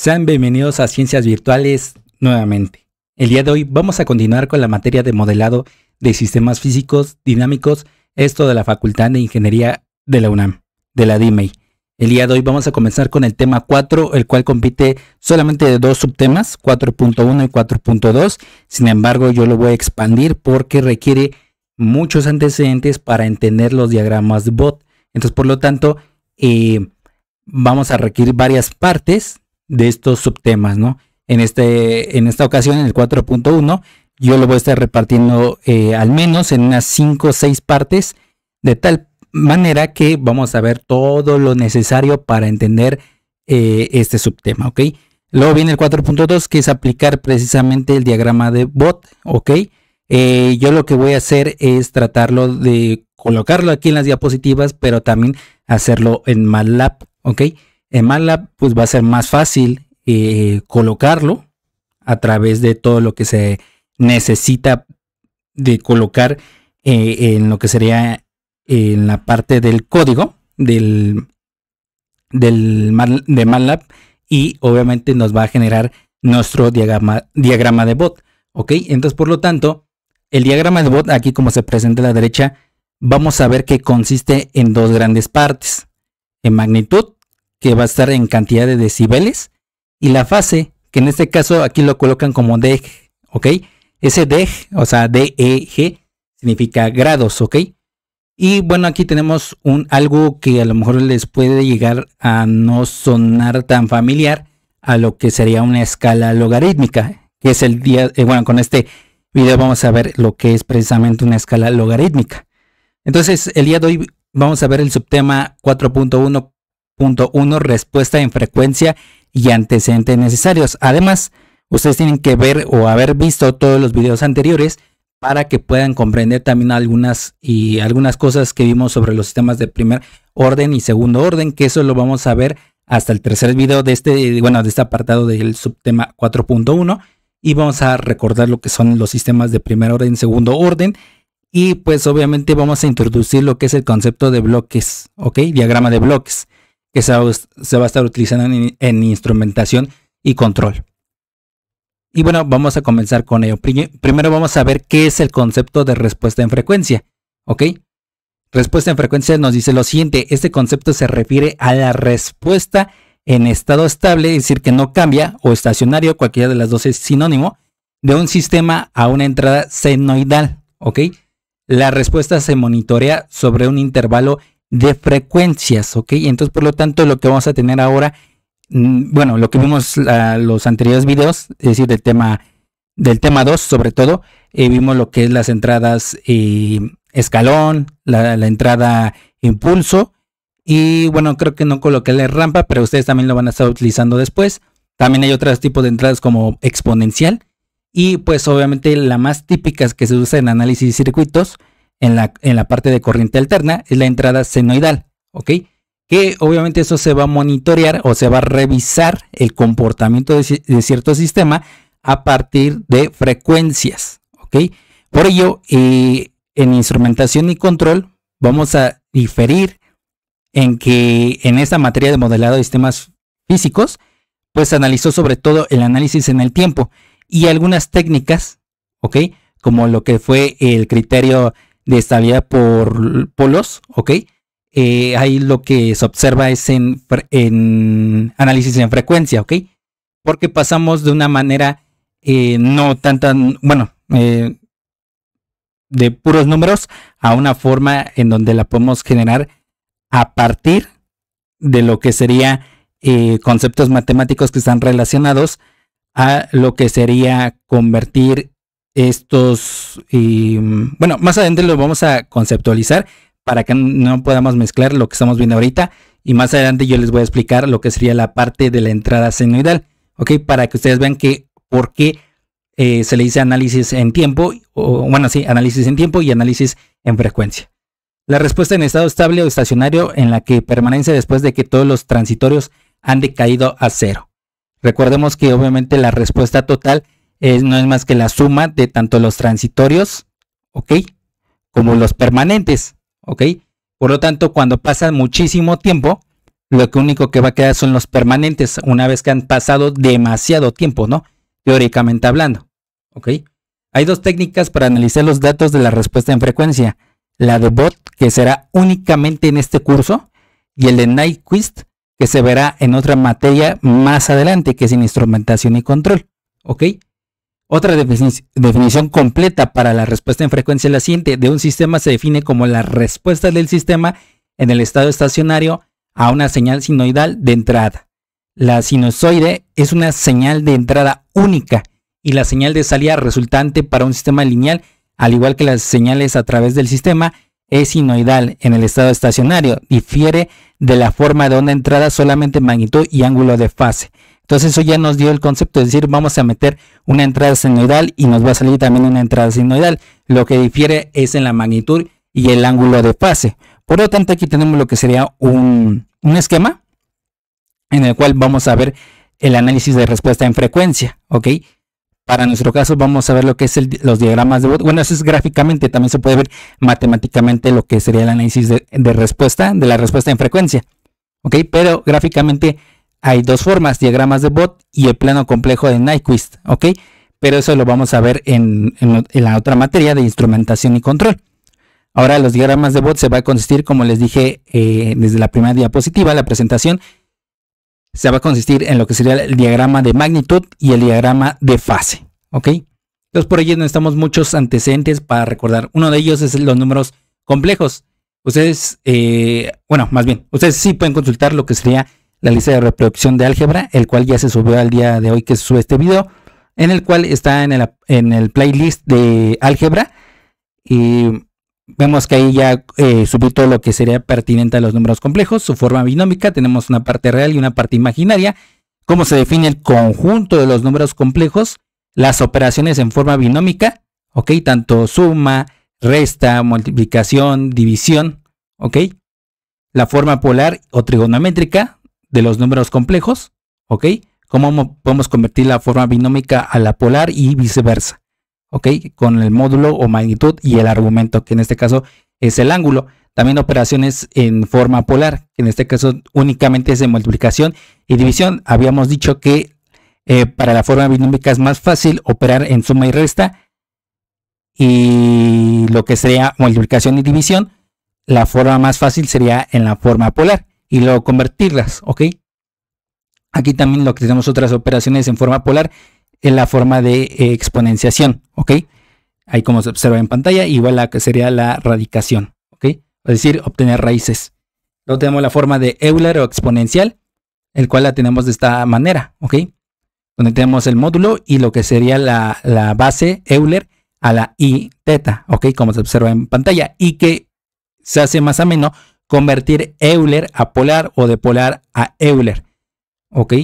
Sean bienvenidos a Ciencias Virtuales nuevamente. El día de hoy vamos a continuar con la materia de modelado de sistemas físicos dinámicos, esto de la Facultad de Ingeniería de la UNAM, de la DIMEI. El día de hoy vamos a comenzar con el tema 4, el cual compite solamente de dos subtemas, 4.1 y 4.2. Sin embargo, yo lo voy a expandir porque requiere muchos antecedentes para entender los diagramas de Bott. Entonces, por lo tanto, vamos a requerir varias partes de estos subtemas, ¿no? En esta ocasión, en el 4.1, yo lo voy a estar repartiendo al menos en unas 5 o 6 partes, de tal manera que vamos a ver todo lo necesario para entender este subtema, ¿ok? Luego viene el 4.2, que es aplicar precisamente el diagrama de Bott, ¿ok? Yo lo que voy a hacer es tratarlo de colocarlo aquí en las diapositivas, pero también hacerlo en MATLAB, ¿ok? En MATLAB pues va a ser más fácil colocarlo a través de todo lo que se necesita de colocar en lo que sería en la parte del código de MATLAB, y obviamente nos va a generar nuestro diagrama de Bott, ¿ok? Entonces, por lo tanto, el diagrama de Bott, aquí como se presenta a la derecha, vamos a ver que consiste en dos grandes partes: en magnitud, que va a estar en cantidad de decibeles, y la fase, que en este caso aquí lo colocan como DEG, ¿ok? Ese DEG, o sea, DEG, significa grados, ¿ok? Y bueno, aquí tenemos algo que a lo mejor les puede llegar a no sonar tan familiar a lo que sería una escala logarítmica, que es bueno, con este video vamos a ver lo que es precisamente una escala logarítmica. Entonces, el día de hoy vamos a ver el subtema 4.1.1, respuesta en frecuencia y antecedentes necesarios. Además, ustedes tienen que ver o haber visto todos los videos anteriores para que puedan comprender también algunas cosas que vimos sobre los sistemas de primer orden y segundo orden, que eso lo vamos a ver hasta el tercer video de este apartado del subtema 4.1, y vamos a recordar lo que son los sistemas de primer orden y segundo orden, y pues obviamente vamos a introducir lo que es el concepto de bloques, ¿ok? Diagrama de bloques, que se va a estar utilizando en instrumentación y control. Y bueno, vamos a comenzar con ello. Primero vamos a ver qué es el concepto de respuesta en frecuencia, ¿ok? Respuesta en frecuencia nos dice lo siguiente: este concepto se refiere a la respuesta en estado estable, es decir, que no cambia, o estacionario, cualquiera de las dos es sinónimo, de un sistema a una entrada senoidal, ¿ok? La respuesta se monitorea sobre un intervalo de frecuencias, ¿ok? Entonces, por lo tanto, lo que vamos a tener ahora, bueno, lo que vimos los anteriores videos, es decir, del tema 2 sobre todo, vimos lo que es las entradas escalón, la entrada impulso, y bueno, creo que no coloqué la rampa, pero ustedes también lo van a estar utilizando después. También hay otros tipos de entradas como exponencial, y pues obviamente la más típica que se usa en análisis de circuitos en la parte de corriente alterna es la entrada senoidal, ¿ok? Que obviamente eso se va a monitorear o se va a revisar el comportamiento de cierto sistema a partir de frecuencias, ¿ok? Por ello, en instrumentación y control vamos a diferir en que en esta materia de modelado de sistemas físicos, pues se analizó sobre todo el análisis en el tiempo y algunas técnicas, ¿ok? Como lo que fue el criterio de estabilidad por polos, ¿ok? Ahí lo que se observa es en análisis en frecuencia, ¿ok? Porque pasamos de una manera no tan, bueno, de puros números a una forma en donde la podemos generar a partir de lo que sería conceptos matemáticos que están relacionados a lo que sería convertir estos, bueno, más adelante lo vamos a conceptualizar para que no podamos mezclar lo que estamos viendo ahorita, y más adelante yo les voy a explicar lo que sería la parte de la entrada senoidal, ¿ok? Para que ustedes vean que por qué se le dice análisis en tiempo, o bueno, sí, análisis en tiempo y análisis en frecuencia. La respuesta en estado estable o estacionario, en la que permanece después de que todos los transitorios han decaído a cero. Recordemos que obviamente la respuesta total no es más que la suma de tanto los transitorios, ¿ok? Como los permanentes, ¿ok? Por lo tanto, cuando pasa muchísimo tiempo, lo único que va a quedar son los permanentes una vez que han pasado demasiado tiempo, ¿no? Teóricamente hablando, ¿ok? Hay dos técnicas para analizar los datos de la respuesta en frecuencia. La de Bott, que será únicamente en este curso, y el de Nyquist, que se verá en otra materia más adelante, que es en instrumentación y control, ¿ok? Otra definición completa para la respuesta en frecuencia es la siguiente. De un sistema se define como la respuesta del sistema en el estado estacionario a una señal sinoidal de entrada. La sinusoide es una señal de entrada única y la señal de salida resultante para un sistema lineal, al igual que las señales a través del sistema, es sinoidal en el estado estacionario. Difiere de la forma de onda entrada solamente en magnitud y ángulo de fase. Entonces eso ya nos dio el concepto, es decir, vamos a meter una entrada senoidal y nos va a salir también una entrada sinoidal. Lo que difiere es en la magnitud y el ángulo de fase. Por lo tanto, aquí tenemos lo que sería un esquema en el cual vamos a ver el análisis de respuesta en frecuencia, ¿ok? Para nuestro caso vamos a ver lo que es los diagramas de Bott. Bueno, eso es gráficamente, también se puede ver matemáticamente lo que sería el análisis de la respuesta en frecuencia, ¿ok? Pero gráficamente hay dos formas, diagramas de Bott y el plano complejo de Nyquist, ¿ok? Pero eso lo vamos a ver en la otra materia de instrumentación y control. Ahora los diagramas de Bott se va a consistir, como les dije desde la primera diapositiva, la presentación, se va a consistir en lo que sería el diagrama de magnitud y el diagrama de fase, ¿ok? Entonces por ello necesitamos muchos antecedentes para recordar. Uno de ellos es los números complejos. Ustedes, ustedes sí pueden consultar lo que sería la lista de reproducción de álgebra, el cual ya se subió al día de hoy que se sube este video, en el cual está en el playlist de álgebra, y vemos que ahí ya subí todo lo que sería pertinente a los números complejos, su forma binómica, tenemos una parte real y una parte imaginaria, cómo se define el conjunto de los números complejos, las operaciones en forma binómica, ok, tanto suma, resta, multiplicación, división, ok, la forma polar o trigonométrica de los números complejos, ok, cómo podemos convertir la forma binómica a la polar y viceversa, ok, con el módulo o magnitud y el argumento, que en este caso es el ángulo. También operaciones en forma polar, que en este caso únicamente es de multiplicación y división. Habíamos dicho que para la forma binómica es más fácil operar en suma y resta, y lo que sería multiplicación y división, la forma más fácil sería en la forma polar y luego convertirlas, ok. Aquí también lo que tenemos otras operaciones en forma polar en la forma de exponenciación, ok. Ahí como se observa en pantalla, igual la que sería la radicación, ok, es decir, obtener raíces. Luego tenemos la forma de Euler o exponencial, el cual la tenemos de esta manera, ok, donde tenemos el módulo y lo que sería la base Euler a la i teta, ok, como se observa en pantalla, y que se hace más ameno convertir Euler a polar o de polar a Euler, ok.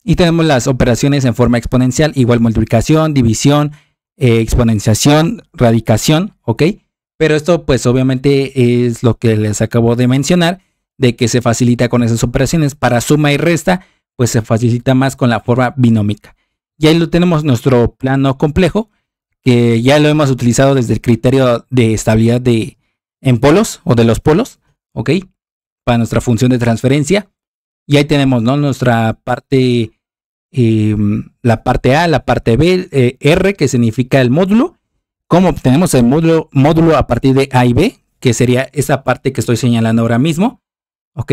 Y tenemos las operaciones en forma exponencial, igual multiplicación, división, exponenciación, radicación, ok. Pero esto pues obviamente es lo que les acabo de mencionar, de que se facilita con esas operaciones. Para suma y resta pues se facilita más con la forma binómica. Y ahí lo tenemos, nuestro plano complejo, que ya lo hemos utilizado desde el criterio de estabilidad en polos o de los polos, ok, para nuestra función de transferencia. Y ahí tenemos, ¿no?, nuestra parte, la parte A, la parte B, R, que significa el módulo. ¿Cómo obtenemos el módulo a partir de A y B? Que sería esa parte que estoy señalando ahora mismo, ok.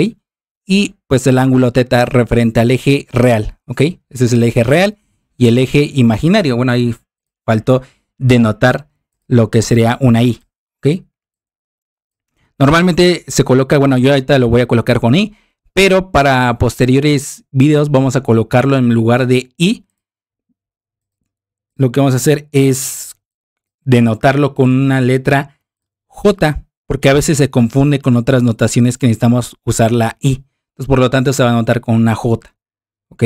Y pues el ángulo teta referente al eje real, ok. Ese es el eje real y el eje imaginario. Bueno, ahí faltó denotar lo que sería una I, ok. Normalmente se coloca, bueno, yo ahorita lo voy a colocar con I, pero para posteriores videos vamos a colocarlo en lugar de I. Lo que vamos a hacer es denotarlo con una letra J, porque a veces se confunde con otras notaciones que necesitamos usar la I. Entonces, por lo tanto, se va a anotar con una J, ok.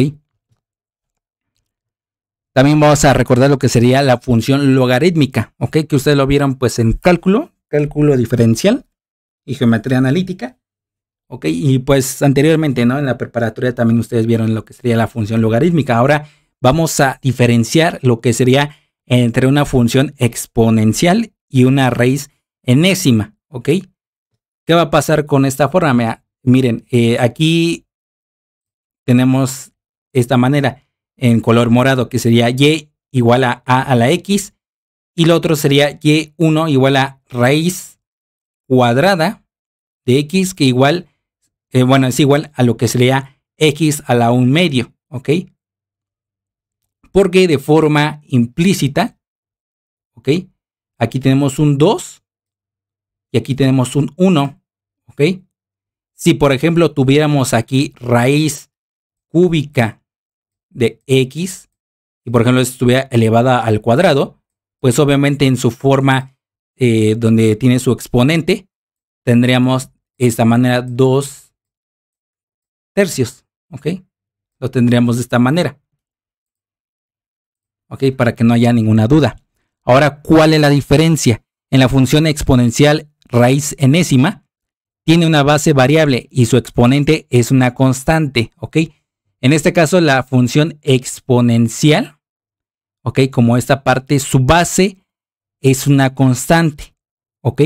También vamos a recordar lo que sería la función logarítmica, ok, que ustedes lo vieron pues en cálculo diferencial y geometría analítica, ok, y pues anteriormente, ¿no?, en la preparatoria también ustedes vieron lo que sería la función logarítmica. Ahora vamos a diferenciar lo que sería entre una función exponencial y una raíz enésima, ok. ¿Qué va a pasar con esta forma? Miren, aquí tenemos esta manera en color morado, que sería y igual a la x, y lo otro sería y1 igual a raíz cuadrada de x, que igual, bueno, es igual a lo que sería x a la 1 medio, ¿ok? Porque de forma implícita, ¿ok? Aquí tenemos un 2 y aquí tenemos un 1, ¿ok? Si por ejemplo tuviéramos aquí raíz cúbica de x y por ejemplo estuviera elevada al cuadrado, pues obviamente en su forma donde tiene su exponente tendríamos de esta manera 2 tercios, ¿ok? Lo tendríamos de esta manera, ¿ok? Para que no haya ninguna duda. Ahora, ¿cuál es la diferencia? En la función exponencial raíz enésima tiene una base variable y su exponente es una constante, ¿ok? En este caso, la función exponencial, ¿ok? Como esta parte, su base es una constante, ¿ok?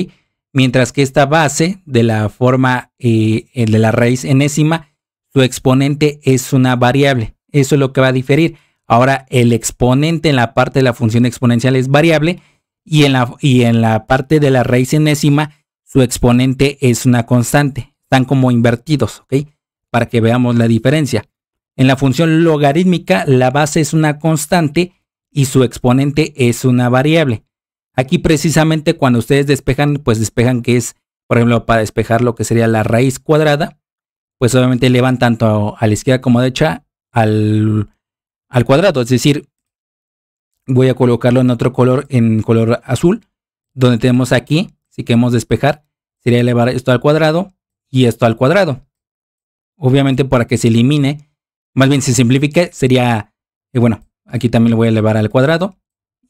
Mientras que esta base de la forma de la raíz enésima, su exponente es una variable. Eso es lo que va a diferir. Ahora, el exponente en la parte de la función exponencial es variable y en la parte de la raíz enésima, su exponente es una constante. Están como invertidos, ¿ok? Para que veamos la diferencia. En la función logarítmica, la base es una constante y su exponente es una variable. Aquí precisamente cuando ustedes despejan, pues despejan que es, por ejemplo, para despejar lo que sería la raíz cuadrada, pues obviamente elevan tanto a la izquierda como a la derecha al cuadrado. Es decir, voy a colocarlo en otro color, en color azul, donde tenemos aquí, si queremos despejar, sería elevar esto al cuadrado y esto al cuadrado. Obviamente para que se elimine, más bien se simplifique, sería, bueno, aquí también lo voy a elevar al cuadrado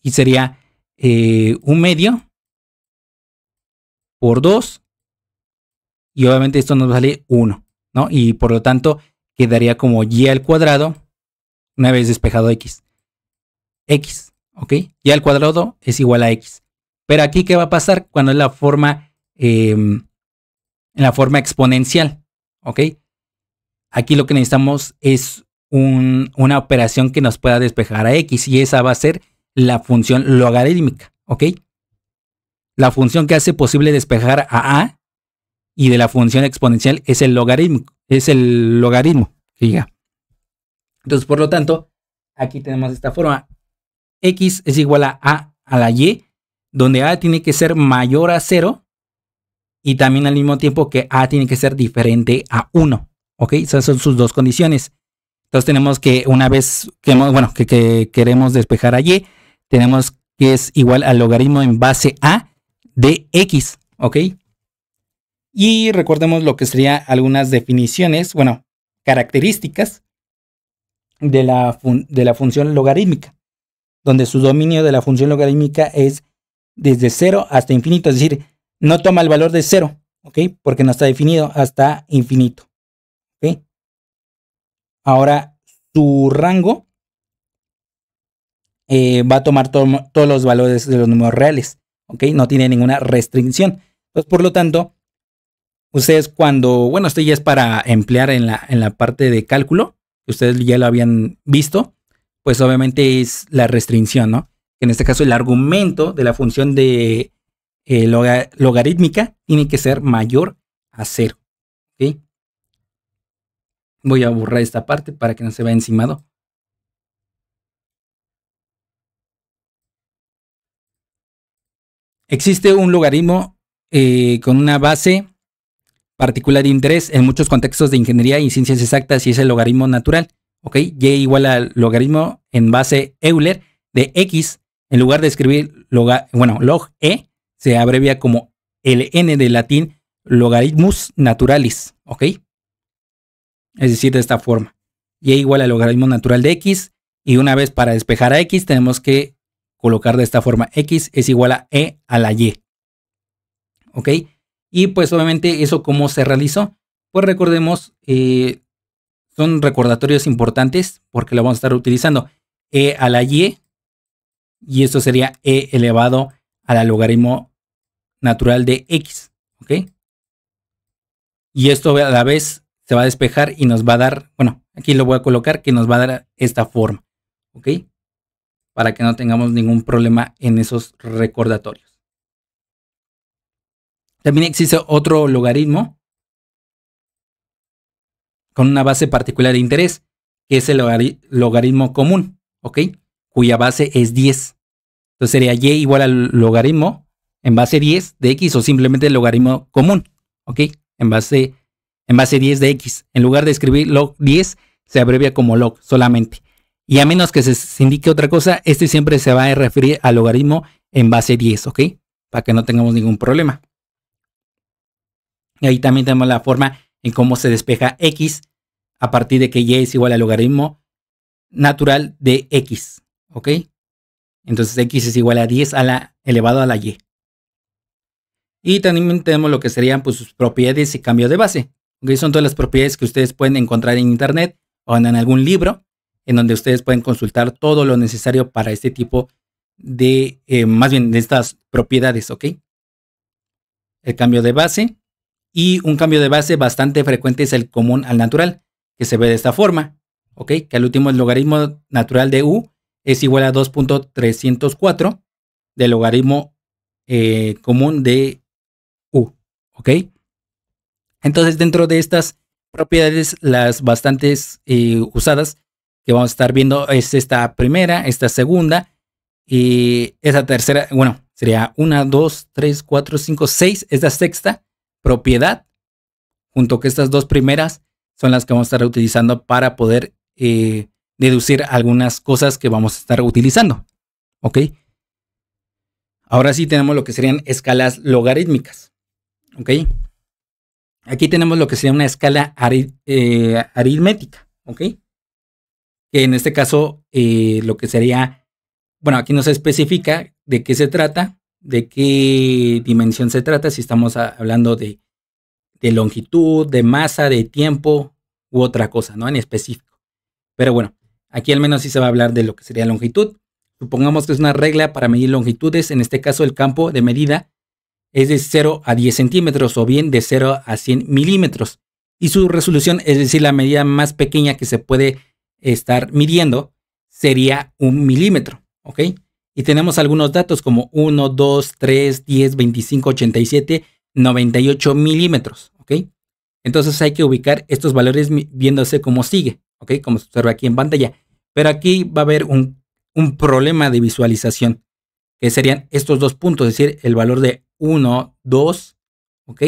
y sería 1 medio por 2 y obviamente esto nos sale 1, ¿no? Y por lo tanto quedaría como y al cuadrado una vez despejado x, ¿ok? Y al cuadrado es igual a x. Pero aquí, ¿qué va a pasar cuando es en la forma exponencial? ¿Ok? Aquí lo que necesitamos es una operación que nos pueda despejar a x y esa va a ser la función logarítmica, ¿ok? La función que hace posible despejar a y de la función exponencial es el logaritmo, diga. Entonces, por lo tanto, aquí tenemos esta forma. X es igual a la y, donde a tiene que ser mayor a 0 y también al mismo tiempo que a tiene que ser diferente a 1. ¿Ok? Esas son sus dos condiciones. Entonces tenemos que una vez que queremos despejar a y, tenemos que es igual al logaritmo en base a de x. ¿Ok? Y recordemos lo que serían algunas definiciones, bueno, características de la función logarítmica, donde su dominio de la función logarítmica es desde 0 hasta infinito, es decir, no toma el valor de 0, ¿ok? Porque no está definido hasta infinito, ¿ok? Ahora, su rango va a tomar todos los valores de los números reales, ¿ok? No tiene ninguna restricción. Entonces, por lo tanto, ustedes cuando, bueno, esto ya es para emplear en la parte de cálculo, que ustedes ya lo habían visto, pues obviamente es la restricción, ¿no? En este caso el argumento de la función de logarítmica tiene que ser mayor a 0, ¿ok? Voy a borrar esta parte para que no se vea encimado. Existe un logaritmo con una base particular de interés en muchos contextos de ingeniería y ciencias exactas y es el logaritmo natural, ¿ok? Y igual al logaritmo en base Euler de x, en lugar de escribir log e, se abrevia como ln de latín logarithmus naturalis, ¿ok? Es decir, de esta forma. Y igual al logaritmo natural de x, y una vez para despejar a x tenemos que colocar de esta forma, x es igual a e a la y, ¿ok? Y pues obviamente eso cómo se realizó, pues recordemos, son recordatorios importantes porque lo vamos a estar utilizando, e a la y esto sería e elevado a la logaritmo natural de x, ¿ok? Y esto a la vez se va a despejar y nos va a dar, bueno, aquí lo voy a colocar, que nos va a dar esta forma, ¿ok? Para que no tengamos ningún problema en esos recordatorios. También existe otro logaritmo con una base particular de interés, que es el logaritmo común, ¿ok? Cuya base es 10. Entonces sería y igual al logaritmo en base 10 de x o simplemente el logaritmo común, ¿ok? En base 10 de x. En lugar de escribir log 10, se abrevia como log solamente. Y a menos que se indique otra cosa, este siempre se va a referir al logaritmo en base 10, ¿ok? Para que no tengamos ningún problema. Y ahí también tenemos la forma en cómo se despeja x a partir de que y es igual al logaritmo natural de x, ¿ok? Entonces x es igual a 10 a la elevado a la y. Y también tenemos lo que serían pues, sus propiedades y cambio de base. ¿Okay? Son todas las propiedades que ustedes pueden encontrar en internet o en algún libro, en donde ustedes pueden consultar todo lo necesario para este tipo de, más bien de estas propiedades, ¿ok? El cambio de base. Y un cambio de base bastante frecuente es el común al natural, que se ve de esta forma, ¿ok? Que al último el logaritmo natural de u es igual a 2.304 del logaritmo común de u, ¿ok? Entonces dentro de estas propiedades, las bastantes usadas que vamos a estar viendo es esta primera, esta segunda y esa tercera, bueno, sería 1, 2, 3, 4, 5, 6, esta sexta propiedad, junto que estas dos primeras son las que vamos a estar utilizando para poder deducir algunas cosas que vamos a estar utilizando, ¿ok? Ahora sí tenemos lo que serían escalas logarítmicas, ¿ok? Aquí tenemos lo que sería una escala aritmética, ¿ok? Que en este caso lo que sería, bueno, aquí no se especifica de qué se trata, de qué dimensión se trata, si estamos hablando de longitud, de masa, de tiempo u otra cosa, ¿no? En específico. Pero bueno, aquí al menos sí se va a hablar de lo que sería longitud. Supongamos que es una regla para medir longitudes, en este caso el campo de medida es de 0 a 10 centímetros o bien de 0 a 100 milímetros. Y su resolución, es decir, la medida más pequeña que se puede estar midiendo, sería 1 milímetro, ¿ok? Y tenemos algunos datos como 1, 2, 3, 10, 25, 87, 98 milímetros, ¿ok? Entonces hay que ubicar estos valores viéndose como sigue, ¿ok? Como se observa aquí en pantalla. Pero aquí va a haber un problema de visualización, que serían estos dos puntos, es decir, el valor de 1, 2, ¿ok?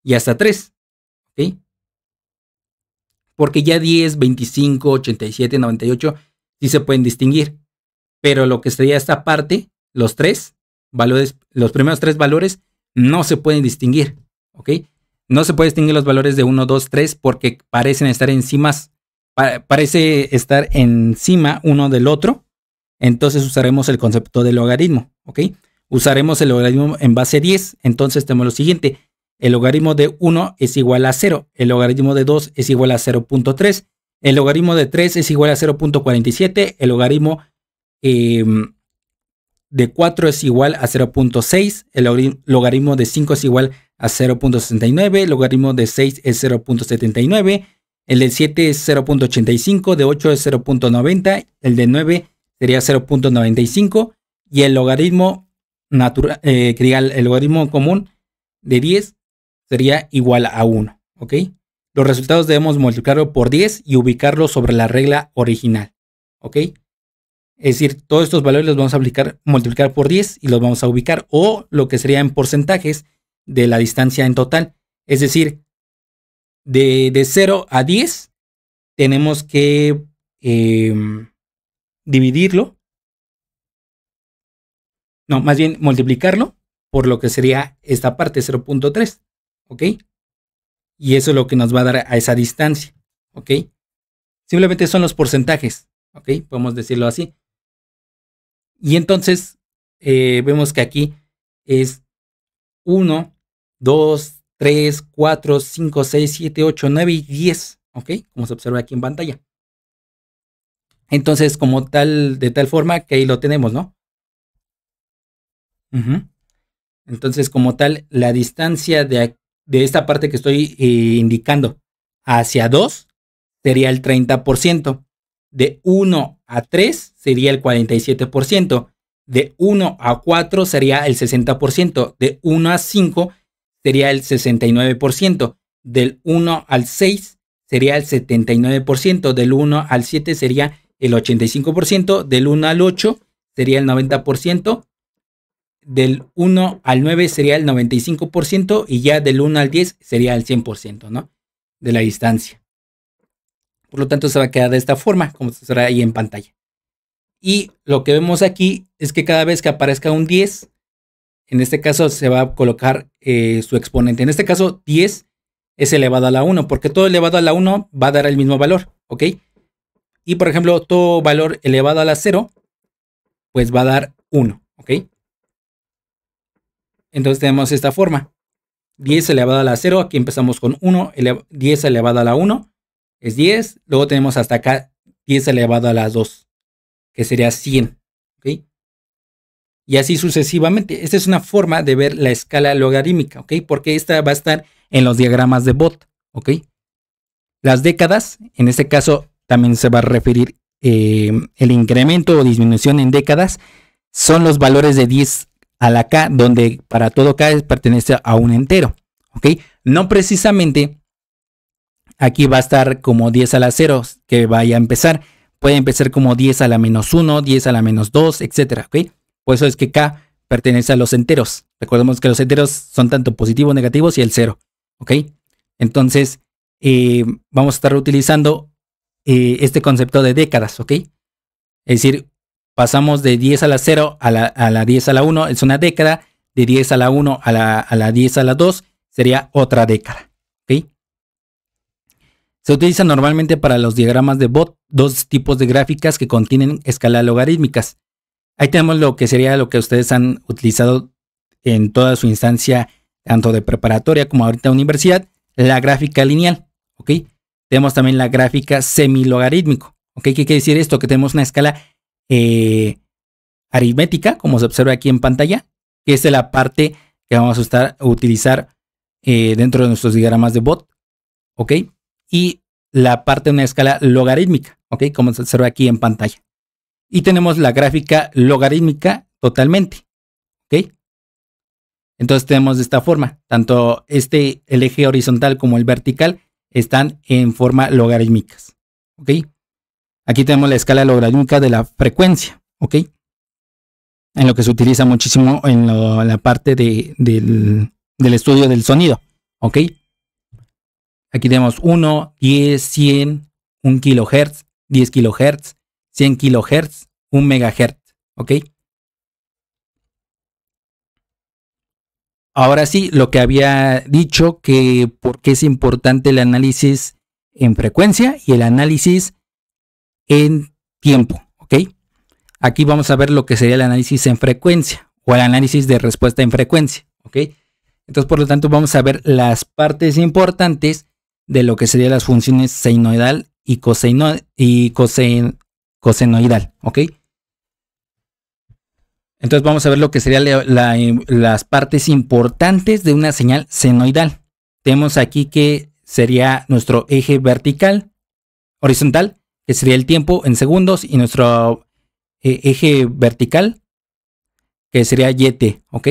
Y hasta 3, ¿ok? Porque ya 10, 25, 87, 98 sí se pueden distinguir. Pero lo que sería esta parte, los tres valores, los primeros tres valores no se pueden distinguir, ¿ok? No se puede distinguir los valores de 1, 2, 3 porque parecen estar encima, parece estar encima uno del otro. Entonces usaremos el concepto de logaritmo, ¿ok? Usaremos el logaritmo en base 10. Entonces tenemos lo siguiente. El logaritmo de 1 es igual a 0. El logaritmo de 2 es igual a 0.3. El logaritmo de 3 es igual a 0.47. El logaritmo de 4 es igual a 0.6. El logaritmo de 5 es igual a 0.69. El logaritmo de 6 es 0.79. El de 7 es 0.85. De 8 es 0.90. El de 9 sería 0.95. Y el logaritmo natural, el logaritmo común de 10 sería igual a 1. ¿Ok? Los resultados debemos multiplicarlo por 10 y ubicarlo sobre la regla original. ¿Ok? Es decir, todos estos valores los vamos a multiplicar por 10 y los vamos a ubicar, o lo que sería en porcentajes de la distancia en total. Es decir, de 0 a 10 tenemos que dividirlo. No, más bien multiplicarlo por lo que sería esta parte 0.3. ¿Ok? Y eso es lo que nos va a dar a esa distancia. ¿Ok? Simplemente son los porcentajes. ¿Ok? Podemos decirlo así. Y entonces vemos que aquí es 1, 2, 3, 4, 5, 6, 7, 8, 9 y 10. ¿Ok? Como se observa aquí en pantalla. Entonces, como tal, de tal forma que ahí lo tenemos, ¿no? Entonces, como tal, la distancia de esta parte que estoy indicando hacia 2 sería el 30%. De 1 a 3 sería el 47%. De 1 a 4 sería el 60%. De 1 a 5 sería el 69%. Del 1 al 6 sería el 79%. Del 1 al 7 sería el 85%. Del 1 al 8 sería el 90%. Del 1 al 9 sería el 95%. Y ya del 1 al 10 sería el 100%, ¿no? De la distancia. Por lo tanto, se va a quedar de esta forma, como se verá ahí en pantalla. Y lo que vemos aquí es que cada vez que aparezca un 10, en este caso se va a colocar su exponente. En este caso, 10 es elevado a la 1, porque todo elevado a la 1 va a dar el mismo valor, ¿ok? Y por ejemplo, todo valor elevado a la 0, pues va a dar 1, ¿ok? Entonces tenemos esta forma. 10 elevado a la 0, aquí empezamos con 1, 10 elevado a la 1 es 10, luego tenemos hasta acá 10 elevado a la 2, que sería 100, ¿ok? Y así sucesivamente. Esta es una forma de ver la escala logarítmica, ¿ok? Porque esta va a estar en los diagramas de Bott, ¿ok? Las décadas, en este caso también se va a referir el incremento o disminución en décadas, son los valores de 10 a la K, donde para todo K pertenece a un entero, ¿ok? No precisamente aquí va a estar como 10 a la 0, que vaya a empezar. Puede empezar como 10 a la menos 1, 10 a la menos 2, etcétera, ¿ok? Por eso es que K pertenece a los enteros. Recordemos que los enteros son tanto positivos, negativos y el 0, ¿ok? Entonces, vamos a estar utilizando este concepto de décadas, ¿ok? Es decir, pasamos de 10 a la 0 a la 10 a la 1, es una década. De 10 a la 1 a la 10 a la 2 sería otra década, ¿ok? Se utiliza normalmente para los diagramas de Bott dos tipos de gráficas que contienen escalas logarítmicas. Ahí tenemos lo que sería lo que ustedes han utilizado en toda su instancia, tanto de preparatoria como ahorita universidad, la gráfica lineal, ¿ok? Tenemos también la gráfica semilogarítmico, ¿ok? ¿Qué quiere decir esto? Que tenemos una escala aritmética, como se observa aquí en pantalla, que es la parte que vamos a utilizar dentro de nuestros diagramas de Bott, ¿ok? Y la parte de una escala logarítmica, ¿ok? Como se observa aquí en pantalla. Y tenemos la gráfica logarítmica totalmente, ¿ok? Entonces tenemos de esta forma, tanto el eje horizontal como el vertical están en forma logarítmicas, ¿ok? Aquí tenemos la escala logarítmica de la frecuencia, ¿ok? En lo que se utiliza muchísimo en la parte del estudio del sonido, ¿ok? Aquí tenemos 1, 10, 100, 1 kilohertz, 10 kilohertz, 100 kilohertz, 1 megahertz, ¿ok? Ahora sí, lo que había dicho, que por qué es importante el análisis en frecuencia y el análisis en tiempo, ¿ok? Aquí vamos a ver lo que sería el análisis en frecuencia o el análisis de respuesta en frecuencia, ¿ok? Entonces, por lo tanto, vamos a ver las partes importantes de lo que serían las funciones senoidal y cosenoidal, ¿ok? Entonces vamos a ver lo que serían las partes importantes de una señal senoidal. Tenemos aquí que sería nuestro eje horizontal, que sería el tiempo en segundos, y nuestro eje vertical, que sería YT, ¿ok?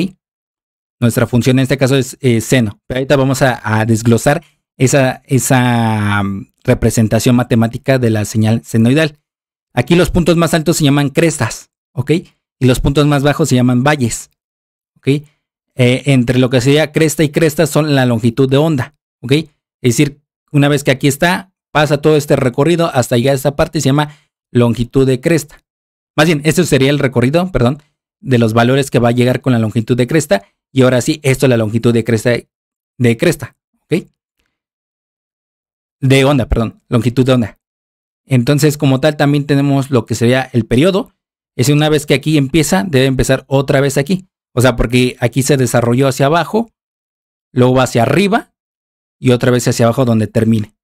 Nuestra función en este caso es seno. Pero ahorita vamos a desglosar esa representación matemática de la señal senoidal. Aquí los puntos más altos se llaman crestas, ¿ok? Y los puntos más bajos se llaman valles, ¿ok? Entre lo que sería cresta y cresta son la longitud de onda, ¿ok? Es decir, una vez que aquí está, pasa todo este recorrido hasta llegar a esta parte, se llama longitud de cresta. Más bien, este sería el recorrido, perdón, de los valores que va a llegar con la longitud de cresta. Y ahora sí, esto es la longitud de cresta, ¿ok? De onda, perdón, longitud de onda. Entonces, como tal, también tenemos lo que sería el periodo. Es una vez que aquí empieza, debe empezar otra vez aquí. O sea, porque aquí se desarrolló hacia abajo, luego va hacia arriba y otra vez hacia abajo donde termine,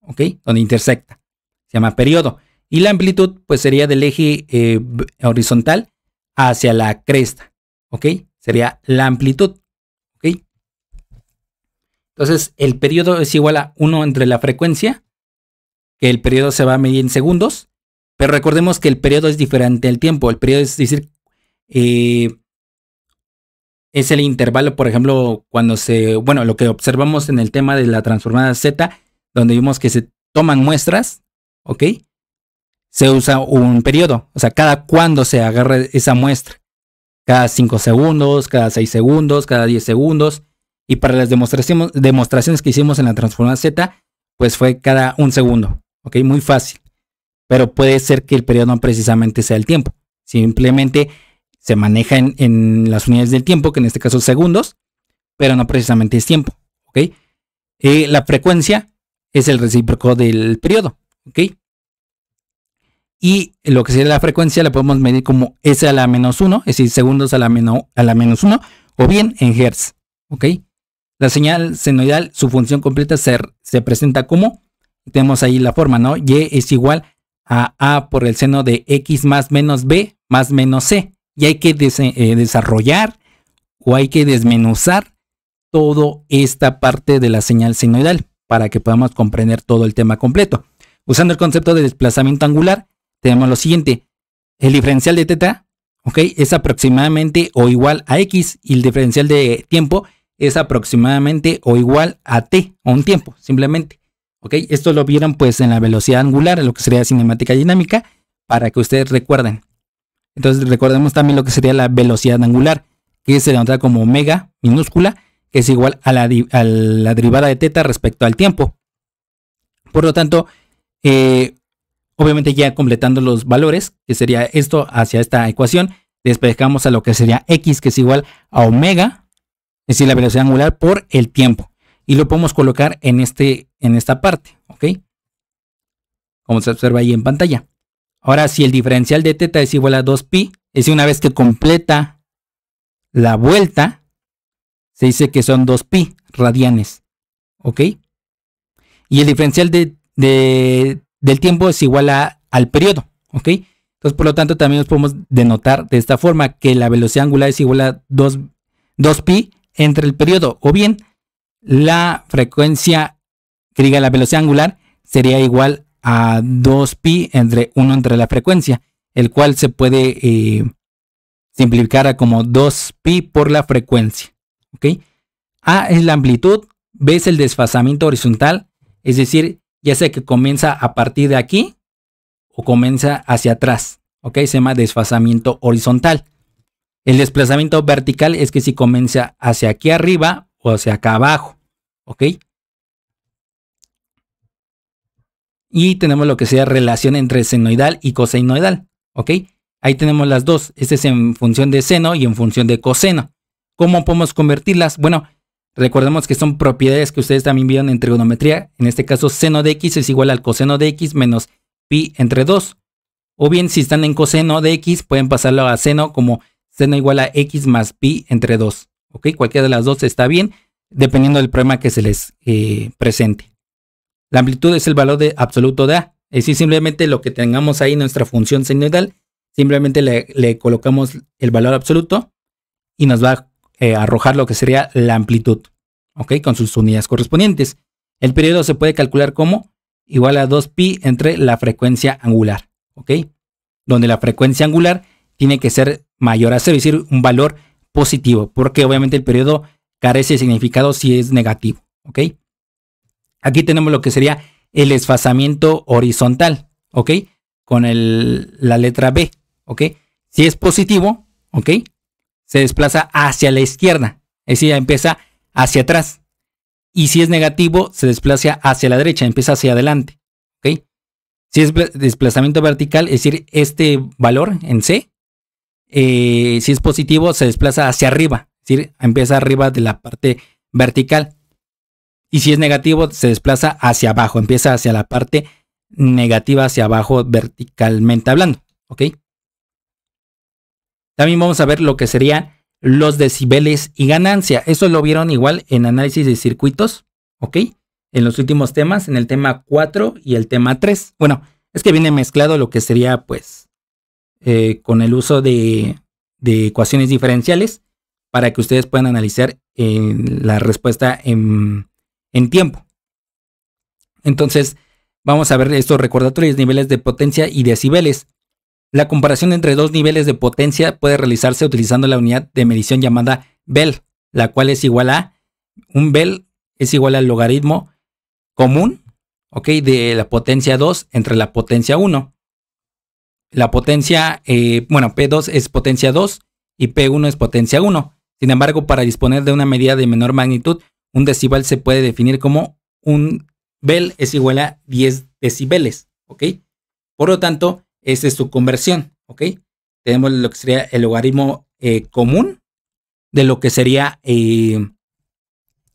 ¿ok? Donde intersecta. Se llama periodo. Y la amplitud, pues sería del eje horizontal hacia la cresta, ¿ok? Sería la amplitud, ¿ok? Entonces, el periodo es igual a 1 entre la frecuencia, que el periodo se va a medir en segundos, pero recordemos que el periodo es diferente al tiempo. El periodo es decir, es el intervalo, por ejemplo, bueno, lo que observamos en el tema de la transformada Z, donde vimos que se toman muestras, ¿ok? Se usa un periodo, o sea, cada cuándo se agarra esa muestra. Cada 5 segundos, cada 6 segundos, cada 10 segundos. Y para las demostraciones que hicimos en la transformada Z, pues fue cada 1 segundo, ¿ok? Muy fácil. Pero puede ser que el periodo no precisamente sea el tiempo. Simplemente se maneja en las unidades del tiempo, que en este caso es segundos, pero no precisamente es tiempo, ¿ok? La frecuencia es el recíproco del periodo, ¿ok? Y lo que sería la frecuencia la podemos medir como S a la menos 1, es decir, segundos a la menos 1, o bien en hertz, ¿ok? La señal senoidal, su función completa se presenta como, tenemos ahí la forma, ¿no? Y es igual a por el seno de x más menos b más menos c. Y hay que desarrollar o hay que desmenuzar toda esta parte de la señal senoidal para que podamos comprender todo el tema completo. Usando el concepto de desplazamiento angular, tenemos lo siguiente. El diferencial de teta, ¿ok? Es aproximadamente o igual a x, y el diferencial de tiempo es aproximadamente o igual a t, o un tiempo, simplemente. ¿Ok? Esto lo vieron pues en la velocidad angular, en lo que sería cinemática dinámica, para que ustedes recuerden. Entonces recordemos también lo que sería la velocidad angular, que se denota como omega minúscula, que es igual a la derivada de teta respecto al tiempo. Por lo tanto, obviamente ya completando los valores, que sería esto hacia esta ecuación, despejamos a lo que sería x, que es igual a omega, es decir, la velocidad angular por el tiempo. Y lo podemos colocar en esta parte, ¿ok? Como se observa ahí en pantalla. Ahora, si el diferencial de teta es igual a 2pi, es decir, una vez que completa la vuelta, se dice que son 2pi radianes, ¿ok? Y el diferencial del tiempo es igual al periodo, ¿ok? Entonces, por lo tanto, también nos podemos denotar de esta forma, que la velocidad angular es igual a 2pi entre el periodo, o bien la frecuencia, que diga la velocidad angular, sería igual a 2pi entre 1 entre la frecuencia, el cual se puede simplificar a como 2pi por la frecuencia, ¿ok? A es la amplitud, B es el desfasamiento horizontal, es decir, ya sea que comienza a partir de aquí o comienza hacia atrás, ¿ok? Se llama desfasamiento horizontal. El desplazamiento vertical es que si comienza hacia aquí arriba o hacia acá abajo, ¿ok? Y tenemos lo que sea relación entre senoidal y cosenoidal, ¿ok? Ahí tenemos las dos. Este es en función de seno y en función de coseno. ¿Cómo podemos convertirlas? Bueno, recordemos que son propiedades que ustedes también vieron en trigonometría. En este caso, seno de x es igual al coseno de x menos pi entre 2. O bien, si están en coseno de x, pueden pasarlo a seno como seno igual a x más pi entre 2. ¿Ok? Cualquiera de las dos está bien, dependiendo del problema que se les presente. La amplitud es el valor absoluto de A. Es decir, simplemente lo que tengamos ahí en nuestra función senoidal, simplemente le colocamos el valor absoluto y nos va a arrojar lo que sería la amplitud, ¿ok? Con sus unidades correspondientes. El periodo se puede calcular como igual a 2pi entre la frecuencia angular, ¿ok? Donde la frecuencia angular tiene que ser mayor a 0, es decir, un valor positivo, porque obviamente el periodo carece de significado si es negativo, ¿ok? Aquí tenemos lo que sería el desfasamiento horizontal, ¿ok? Con la letra B, ¿ok? Si es positivo, ¿ok? Se desplaza hacia la izquierda, es decir, empieza hacia atrás. Y si es negativo, se desplaza hacia la derecha, empieza hacia adelante, ¿ok? Si es desplazamiento vertical, es decir, este valor en C, si es positivo, se desplaza hacia arriba, es decir, empieza arriba de la parte vertical. Y si es negativo, se desplaza hacia abajo, empieza hacia la parte negativa, hacia abajo, verticalmente hablando, ¿ok? También vamos a ver lo que serían los decibeles y ganancia. Eso lo vieron igual en análisis de circuitos, ¿ok? En los últimos temas, en el tema 4 y el tema 3. Bueno, es que viene mezclado lo que sería, pues, con el uso de ecuaciones diferenciales para que ustedes puedan analizar la respuesta en en tiempo. Entonces, vamos a ver estos recordatorios, niveles de potencia y decibeles. La comparación entre dos niveles de potencia puede realizarse utilizando la unidad de medición llamada Bell, la cual es igual a un Bell es igual al logaritmo común, ¿ok? De la potencia 2 entre la potencia 1. La potencia, P2 es potencia 2 y P1 es potencia 1. Sin embargo, para disponer de una medida de menor magnitud, un decibel se puede definir como un Bell es igual a 10 decibeles, ¿ok? Por lo tanto, esa es su conversión, ¿ok? Tenemos lo que sería el logaritmo común de lo que sería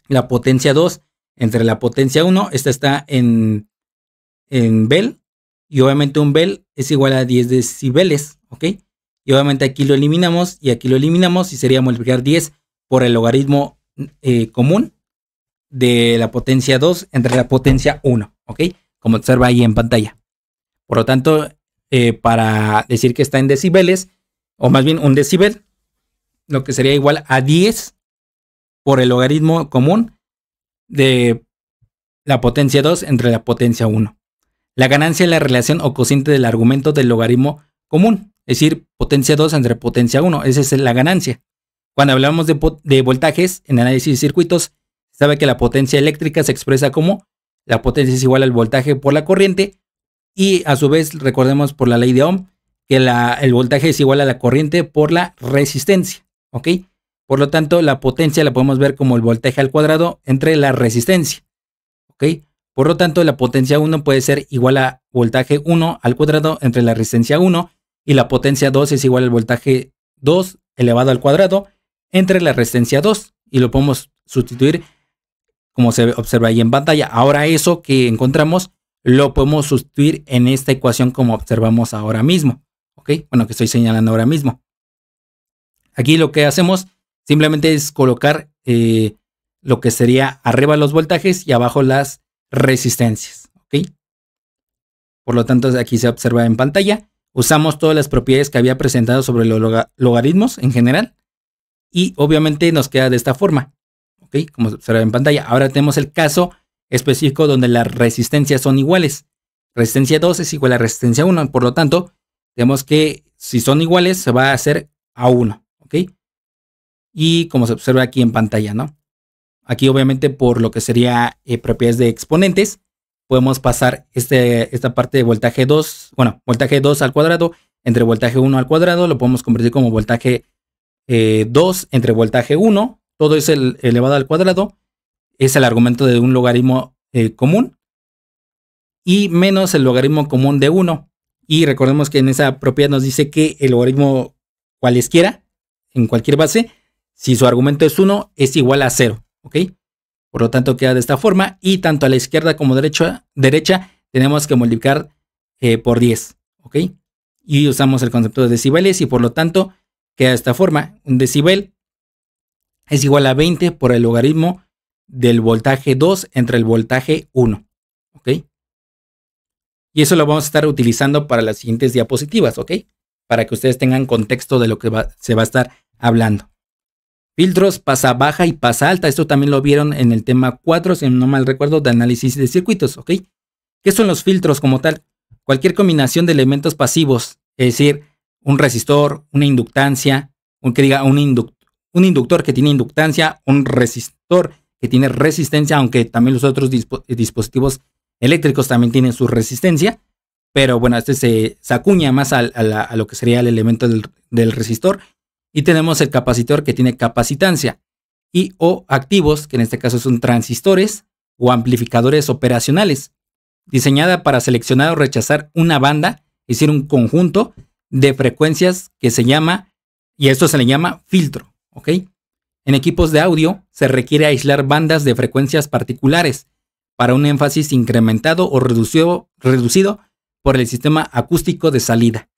la potencia 2 entre la potencia 1. Esta está en Bell. Y obviamente un Bell es igual a 10 decibeles, ¿ok? Y obviamente aquí lo eliminamos y aquí lo eliminamos y sería multiplicar 10 por el logaritmo común de la potencia 2 entre la potencia 1, ¿ok? Como observa ahí en pantalla. Por lo tanto, para decir que está en decibeles, o más bien un decibel, lo que sería igual a 10 por el logaritmo común de la potencia 2 entre la potencia 1. La ganancia es la relación o cociente del argumento del logaritmo común, es decir, potencia 2 entre potencia 1. Esa es la ganancia. Cuando hablamos de voltajes en análisis de circuitos, se sabe que la potencia eléctrica se expresa como la potencia es igual al voltaje por la corriente y a su vez recordemos por la ley de Ohm que el voltaje es igual a la corriente por la resistencia, ¿ok? Por lo tanto, la potencia la podemos ver como el voltaje al cuadrado entre la resistencia, ¿ok? Por lo tanto, la potencia 1 puede ser igual a voltaje 1 al cuadrado entre la resistencia 1 y la potencia 2 es igual al voltaje 2 elevado al cuadrado entre la resistencia 2 y lo podemos sustituir como se observa ahí en pantalla. Ahora eso que encontramos lo podemos sustituir en esta ecuación como observamos ahora mismo, ¿ok? Bueno, que estoy señalando ahora mismo. Aquí lo que hacemos simplemente es colocar lo que sería arriba los voltajes y abajo las resistencias, ¿ok? Por lo tanto, aquí se observa en pantalla. Usamos todas las propiedades que había presentado sobre los logaritmos en general y obviamente nos queda de esta forma, ¿ok? Como se observa en pantalla. Ahora tenemos el caso específico donde las resistencias son iguales. Resistencia 2 es igual a resistencia 1, por lo tanto, tenemos que si son iguales se va a hacer a 1, ¿ok? Y como se observa aquí en pantalla, ¿no? Aquí obviamente por lo que sería propiedades de exponentes, podemos pasar esta parte de voltaje 2, voltaje 2 al cuadrado entre voltaje 1 al cuadrado, lo podemos convertir como voltaje 2 entre voltaje 1, todo es elevado al cuadrado, es el argumento de un logaritmo común y menos el logaritmo común de 1. Y recordemos que en esa propiedad nos dice que el logaritmo cualesquiera, en cualquier base, si su argumento es 1, es igual a 0. ¿Ok? Por lo tanto queda de esta forma y tanto a la izquierda como derecha tenemos que multiplicar por 10, ¿ok? Y usamos el concepto de decibeles y por lo tanto queda de esta forma. Un decibel es igual a 20 por el logaritmo del voltaje 2 entre el voltaje 1, ¿ok? Y eso lo vamos a estar utilizando para las siguientes diapositivas, ¿ok? Para que ustedes tengan contexto de lo que se va a estar hablando. Filtros, pasa baja y pasa alta. Esto también lo vieron en el tema 4, si no mal recuerdo, de análisis de circuitos, ¿ok? ¿Qué son los filtros como tal? Cualquier combinación de elementos pasivos, es decir, un resistor, una inductancia, un inductor que tiene inductancia, un resistor que tiene resistencia, aunque también los otros dispositivos eléctricos también tienen su resistencia, pero bueno, este se acuña más a lo que sería el elemento del resistor. Y tenemos el capacitor que tiene capacitancia y o activos, que en este caso son transistores o amplificadores operacionales, diseñada para seleccionar o rechazar una banda, es decir, un conjunto de frecuencias que se llama, y esto se le llama filtro, ¿ok? En equipos de audio se requiere aislar bandas de frecuencias particulares para un énfasis incrementado o reducido por el sistema acústico de salida.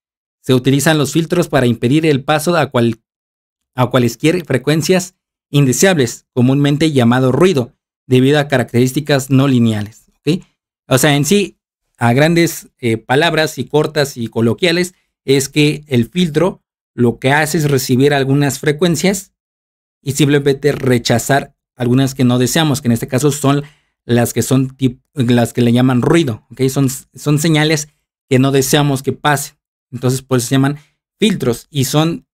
Se utilizan los filtros para impedir el paso a cualesquier frecuencias indeseables, comúnmente llamado ruido, debido a características no lineales, ¿ok? O sea, en sí, a grandes palabras y cortas y coloquiales, es que el filtro lo que hace es recibir algunas frecuencias y simplemente rechazar algunas que no deseamos, que en este caso son las que son las que le llaman ruido, ¿ok? Son señales que no deseamos que pasen. Entonces, pues se llaman filtros y son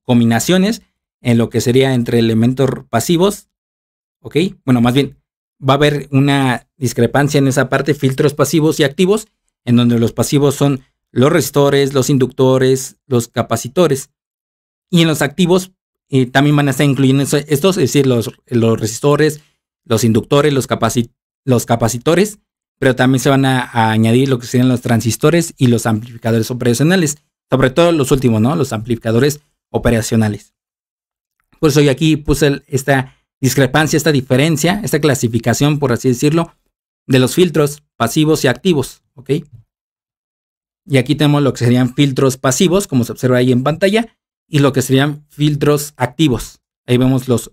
combinaciones en lo que sería entre elementos pasivos, ¿ok? Bueno, más bien, va a haber una discrepancia en esa parte, filtros pasivos y activos, en donde los pasivos son los resistores, los inductores, los capacitores. Y en los activos también van a estar incluyendo estos, es decir, los resistores, los inductores, los capacitores, pero también se van a añadir lo que serían los transistores y los amplificadores operacionales. Sobre todo los últimos, ¿no? Los amplificadores operacionales. Por eso yo aquí puse esta discrepancia, esta diferencia, esta clasificación, por así decirlo, de los filtros pasivos y activos, ¿ok? Y aquí tenemos lo que serían filtros pasivos, como se observa ahí en pantalla, y lo que serían filtros activos. Ahí vemos los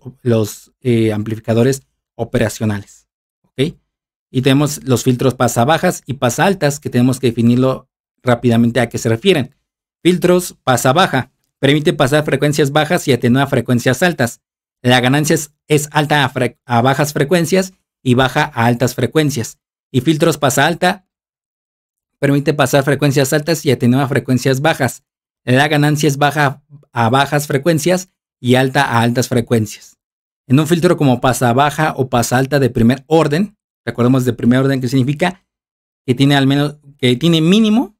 amplificadores operacionales, ¿ok? Y tenemos los filtros pasabajas y pasaltas, que tenemos que definirlo rápidamente a qué se refieren. Filtros pasabaja permite pasar frecuencias bajas y atenuar frecuencias altas. La ganancia es alta a bajas frecuencias y baja a altas frecuencias. Y filtros pasa alta permite pasar frecuencias altas y atenuar frecuencias bajas. La ganancia es baja a bajas frecuencias y alta a altas frecuencias. En un filtro como pasa baja o pasa alta de primer orden, recordemos de primer orden que significa que tiene mínimo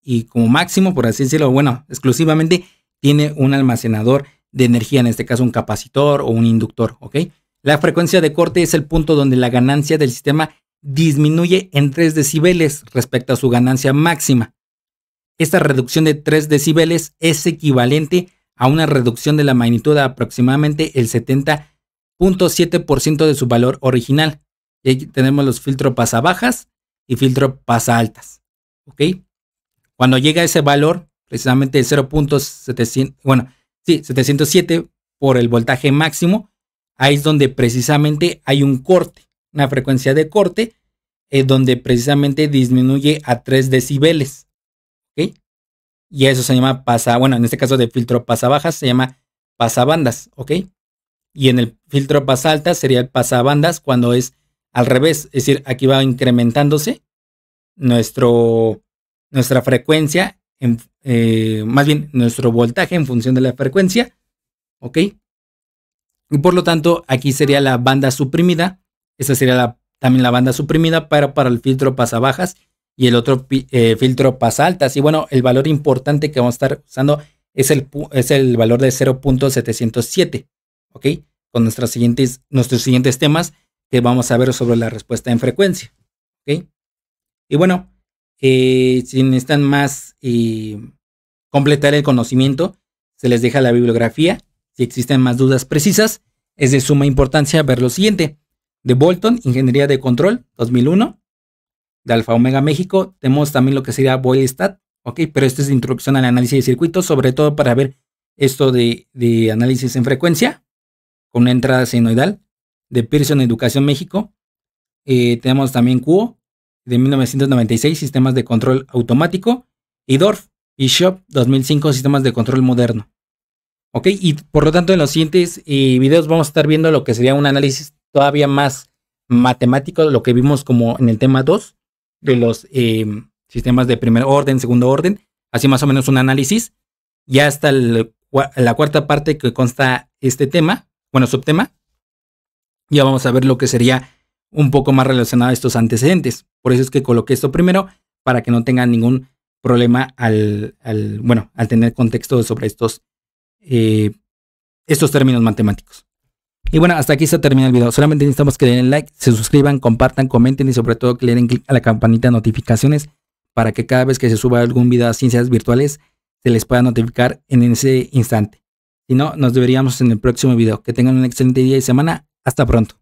y como máximo, por así decirlo, bueno, exclusivamente tiene un almacenador de energía, en este caso un capacitor o un inductor, ¿ok? La frecuencia de corte es el punto donde la ganancia del sistema disminuye en 3 decibeles respecto a su ganancia máxima. Esta reducción de 3 decibeles es equivalente a una reducción de la magnitud de aproximadamente el 70.7% de su valor original. Y aquí tenemos los filtros pasa bajas y filtro pasa altas, ¿ok? Cuando llega a ese valor, precisamente 707 por el voltaje máximo, ahí es donde precisamente hay un corte, una frecuencia de corte, donde precisamente disminuye a 3 decibeles, ¿ok? Y eso se llama en este caso de filtro pasabajas se llama pasabandas, ¿ok? Y en el filtro pasaltas sería el pasabandas cuando es al revés, es decir, aquí va incrementándose nuestra frecuencia, más bien nuestro voltaje en función de la frecuencia, ¿ok? Y por lo tanto, aquí sería la banda suprimida. Esa sería también la banda suprimida para el filtro pasabajas y el otro filtro pasaltas. Y bueno, el valor importante que vamos a estar usando es el valor de 0.707, ¿ok? Con nuestros siguientes temas que vamos a ver sobre la respuesta en frecuencia, ¿ok? Y bueno, si necesitan más completar el conocimiento, se les deja la bibliografía. Si existen más dudas precisas, es de suma importancia ver lo siguiente. De Bolton, Ingeniería de Control, 2001. De Alfa Omega México, tenemos también lo que sería Boyle-Stat, ¿ok? Pero esto es de introducción al análisis de circuitos, sobre todo para ver esto de análisis en frecuencia, con una entrada senoidal. De Pearson Educación México, tenemos también QO, de 1996, Sistemas de Control Automático, y Dorf y Shop, 2005, Sistemas de Control Moderno. Ok, y por lo tanto en los siguientes videos vamos a estar viendo lo que sería un análisis todavía más matemático, lo que vimos como en el tema 2, de los sistemas de primer orden, segundo orden, así más o menos un análisis, ya hasta la cuarta parte que consta este tema, subtema, ya vamos a ver lo que sería un poco más relacionado a estos antecedentes. Por eso es que coloqué esto primero, para que no tengan ningún problema al tener contexto sobre estos términos matemáticos. Y bueno, hasta aquí se termina el video. Solamente necesitamos que le den like, se suscriban, compartan, comenten y sobre todo que le den clic a la campanita de notificaciones para que cada vez que se suba algún video de ciencias virtuales se les pueda notificar en ese instante. Si no, nos veríamos en el próximo video. Que tengan un excelente día y semana. Hasta pronto.